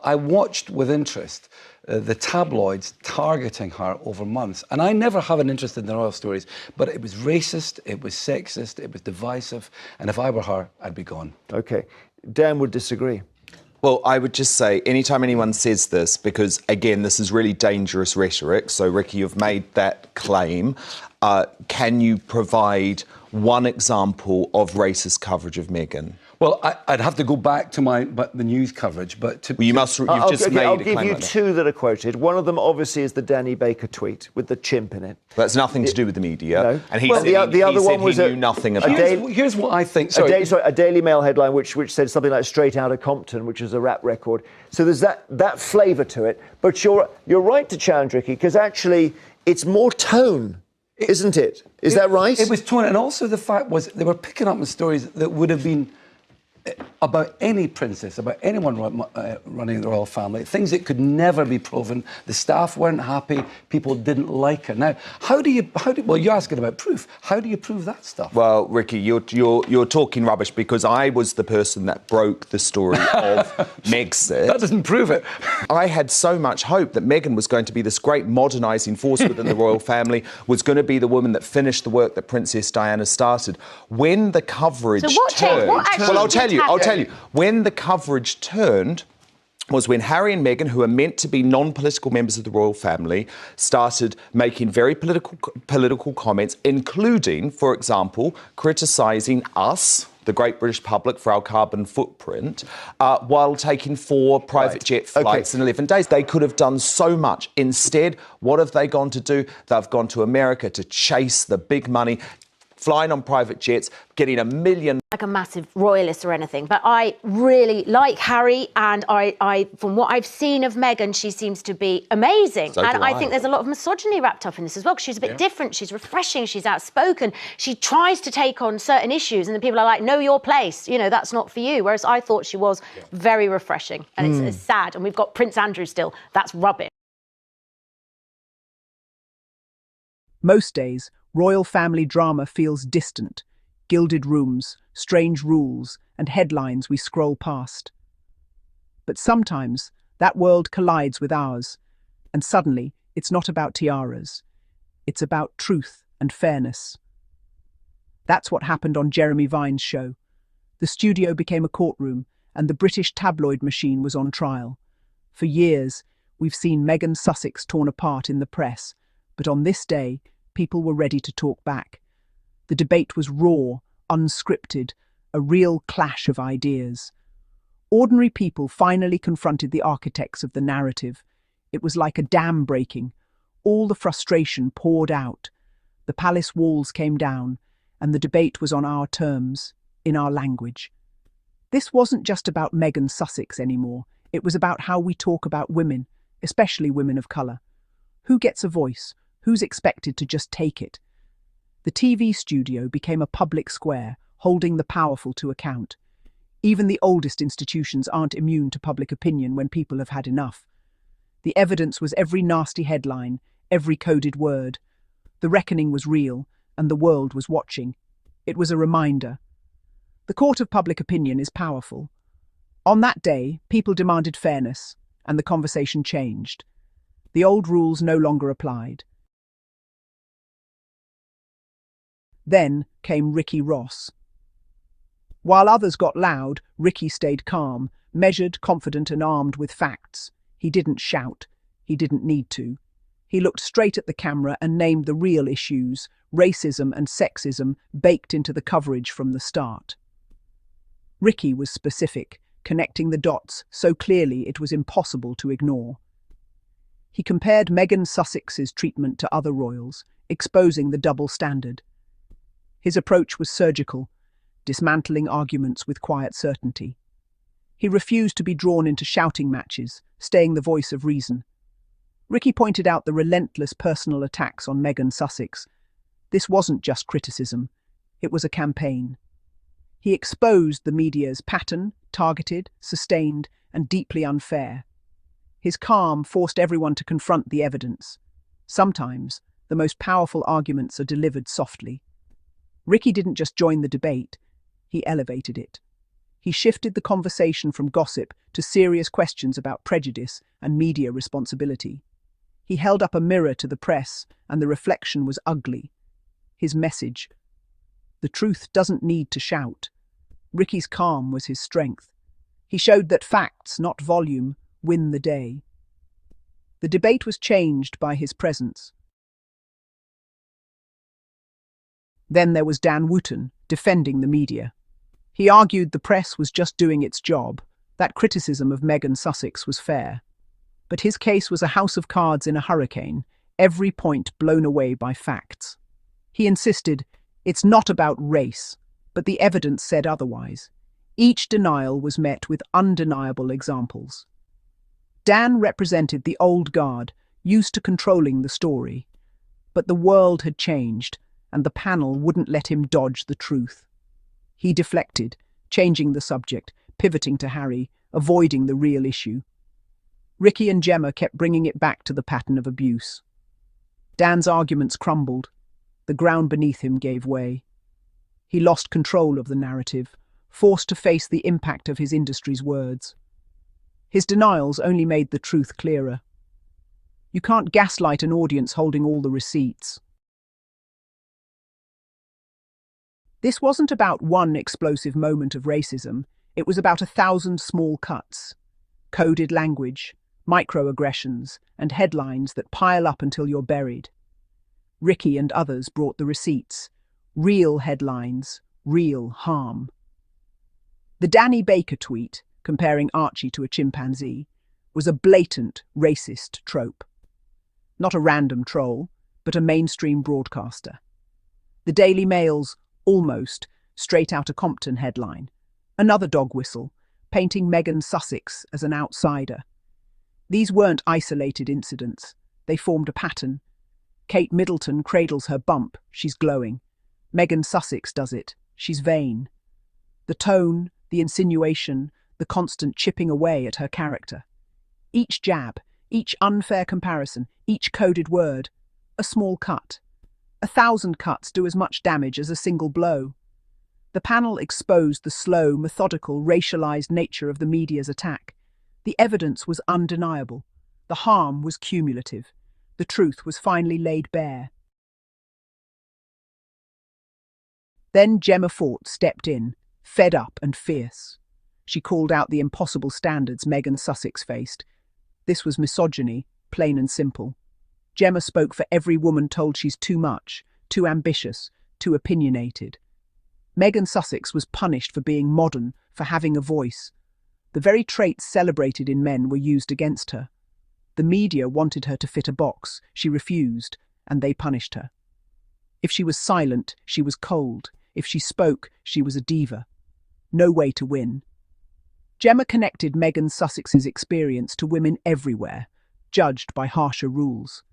I watched with interest the tabloids targeting her over months. And I never have an interest in the royal stories, but it was racist, it was sexist, it was divisive. And if I were her, I'd be gone. OK. Dan would disagree. Well, I would just say, anytime anyone says this, because, again, this is really dangerous rhetoric, so, Ricky, you've made that claim, can you provide one example of racist coverage of Meghan? Well, I'd have to go back to the news coverage, but you've just made a claim I'll give you like two that are quoted. One of them, obviously, is the Danny Baker tweet with the chimp in it. That's nothing to do with the media. No. And he said the other one was he knew nothing about it. Here's what I think. A Daily Mail headline which said something like "Straight Outta Compton," which is a rap record. So there's that flavour to it. But you're right to challenge Ricky, because actually it's more tone, isn't it? Is that right? It was tone, and also the fact was they were picking up on stories that would have been about any princess, about anyone running the royal family, things that could never be proven. The staff weren't happy. People didn't like her. Now, well, you're asking about proof. How do you prove that stuff? Well, Ricky, you're talking rubbish, because I was the person that broke the story of Megxit. That doesn't prove it. I had so much hope that Meghan was going to be this great modernising force within the royal family, was going to be the woman that finished the work that Princess Diana started. When the coverage turned... I'll tell you. When the coverage turned was when Harry and Meghan, who are meant to be non-political members of the royal family, started making very political comments, including, for example, criticising us, the great British public, for our carbon footprint, while taking 4 private jet flights in 11 days. They could have done so much. Instead, what have they gone to do? They've gone to America to chase the big money, flying on private jets, getting $1 million. Like a massive royalist or anything, but I really like Harry, and I from what I've seen of Meghan, she seems to be amazing. So and I think there's a lot of misogyny wrapped up in this as well, because she's a bit different, she's refreshing, she's outspoken, she tries to take on certain issues, and the people are like, know your place, that's not for you. Whereas I thought she was very refreshing, and it's sad. And we've got Prince Andrew still. That's rubbish. Most days, royal family drama feels distant. Gilded rooms, strange rules, and headlines we scroll past. But sometimes that world collides with ours, and suddenly it's not about tiaras. It's about truth and fairness. That's what happened on Jeremy Vine's show. The studio became a courtroom, and the British tabloid machine was on trial. For years, we've seen Meghan Sussex torn apart in the press, but on this day, people were ready to talk back. The debate was raw, unscripted, a real clash of ideas. Ordinary people finally confronted the architects of the narrative. It was like a dam breaking. All the frustration poured out. The palace walls came down, and the debate was on our terms, in our language. This wasn't just about Meghan Sussex anymore. It was about how we talk about women, especially women of colour. Who gets a voice? Who's expected to just take it? The TV studio became a public square, holding the powerful to account. Even the oldest institutions aren't immune to public opinion when people have had enough. The evidence was every nasty headline, every coded word. The reckoning was real, and the world was watching. It was a reminder. The court of public opinion is powerful. On that day, people demanded fairness, and the conversation changed. The old rules no longer applied. Then came Ricky Ross. While others got loud, Ricky stayed calm, measured, confident, and armed with facts. He didn't shout. He didn't need to. He looked straight at the camera and named the real issues, racism and sexism, baked into the coverage from the start. Ricky was specific, connecting the dots so clearly it was impossible to ignore. He compared Meghan Sussex's treatment to other royals, exposing the double standard. His approach was surgical, dismantling arguments with quiet certainty. He refused to be drawn into shouting matches, staying the voice of reason. Ricky pointed out the relentless personal attacks on Meghan Sussex. This wasn't just criticism, it was a campaign. He exposed the media's pattern, targeted, sustained, and deeply unfair. His calm forced everyone to confront the evidence. Sometimes, the most powerful arguments are delivered softly. Ricky didn't just join the debate, he elevated it. He shifted the conversation from gossip to serious questions about prejudice and media responsibility. He held up a mirror to the press, and the reflection was ugly. His message: the truth doesn't need to shout. Ricky's calm was his strength. He showed that facts, not volume, win the day. The debate was changed by his presence. Then there was Dan Wotton, defending the media. He argued the press was just doing its job, that criticism of Meghan Sussex was fair. But his case was a house of cards in a hurricane, every point blown away by facts. He insisted, it's not about race, but the evidence said otherwise. Each denial was met with undeniable examples. Dan represented the old guard, used to controlling the story. But the world had changed, and the panel wouldn't let him dodge the truth. He deflected, changing the subject, pivoting to Harry, avoiding the real issue. Ricky and Gemma kept bringing it back to the pattern of abuse. Dan's arguments crumbled. The ground beneath him gave way. He lost control of the narrative, forced to face the impact of his industry's words. His denials only made the truth clearer. You can't gaslight an audience holding all the receipts. This wasn't about one explosive moment of racism. It was about 1,000 small cuts, coded language, microaggressions, and headlines that pile up until you're buried. Ricky and others brought the receipts. Real headlines, real harm. The Danny Baker tweet, comparing Archie to a chimpanzee, was a blatant racist trope. Not a random troll, but a mainstream broadcaster. The Daily Mail's almost straight outta Compton headline, another dog whistle, painting Meghan Sussex as an outsider. These weren't isolated incidents. They formed a pattern. Kate Middleton cradles her bump, she's glowing. Meghan Sussex does it, she's vain. The tone, the insinuation, the constant chipping away at her character. Each jab, each unfair comparison, each coded word, a small cut. 1,000 cuts do as much damage as a single blow. The panel exposed the slow, methodical, racialized nature of the media's attack. The evidence was undeniable. The harm was cumulative. The truth was finally laid bare. Then Gemma Fort stepped in, fed up and fierce. She called out the impossible standards Meghan Sussex faced. This was misogyny, plain and simple. Gemma spoke for every woman told she's too much, too ambitious, too opinionated. Meghan Sussex was punished for being modern, for having a voice. The very traits celebrated in men were used against her. The media wanted her to fit a box. She refused, and they punished her. If she was silent, she was cold. If she spoke, she was a diva. No way to win. Gemma connected Meghan Sussex's experience to women everywhere, judged by harsher rules.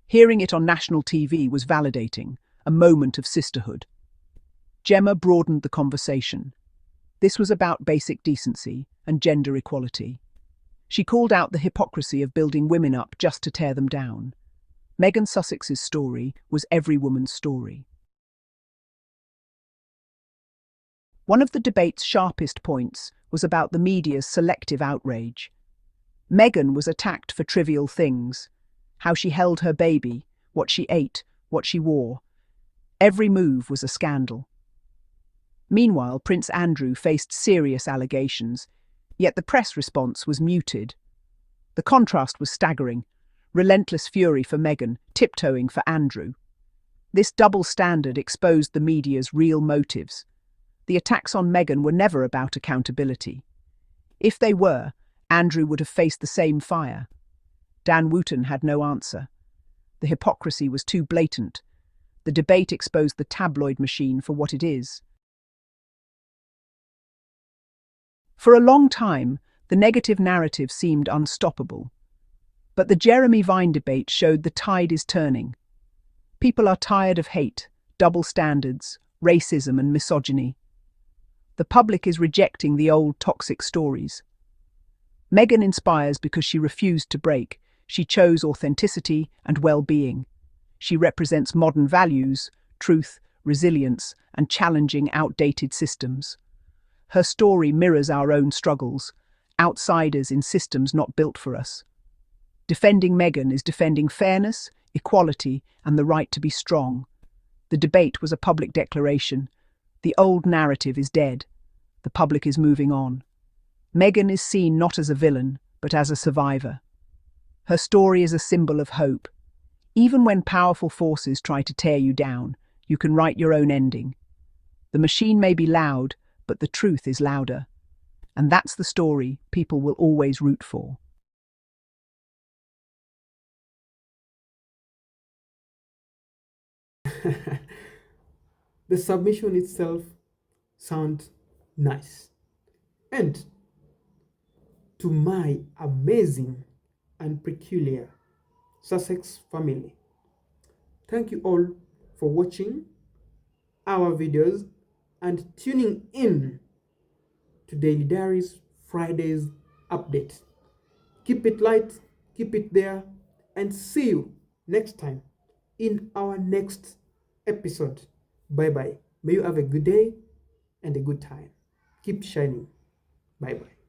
Hearing it on national TV was validating, a moment of sisterhood. Gemma broadened the conversation. This was about basic decency and gender equality. She called out the hypocrisy of building women up just to tear them down. Meghan Sussex's story was every woman's story. One of the debate's sharpest points was about the media's selective outrage. Meghan was attacked for trivial things: how she held her baby, what she ate, what she wore. Every move was a scandal. Meanwhile, Prince Andrew faced serious allegations, yet the press response was muted. The contrast was staggering: relentless fury for Meghan, tiptoeing for Andrew. This double standard exposed the media's real motives. The attacks on Meghan were never about accountability. If they were, Andrew would have faced the same fire. Dan Wotton had no answer. The hypocrisy was too blatant. The debate exposed the tabloid machine for what it is. For a long time, the negative narrative seemed unstoppable. But the Jeremy Vine debate showed the tide is turning. People are tired of hate, double standards, racism and misogyny. The public is rejecting the old toxic stories. Meghan inspires because she refused to break. She chose authenticity and well-being. She represents modern values, truth, resilience, and challenging outdated systems. Her story mirrors our own struggles, outsiders in systems not built for us. Defending Meghan is defending fairness, equality, and the right to be strong. The debate was a public declaration. The old narrative is dead. The public is moving on. Meghan is seen not as a villain, but as a survivor. Her story is a symbol of hope. Even when powerful forces try to tear you down, you can write your own ending. The machine may be loud, but the truth is louder. And that's the story people will always root for. The submission itself sounds nice. And to my amazing and peculiar Sussex family, thank you all for watching our videos and tuning in to Daily Diaries Friday's update. Keep it light, keep it there, and see you next time in our next episode. Bye bye. May you have a good day and a good time. Keep shining. Bye bye.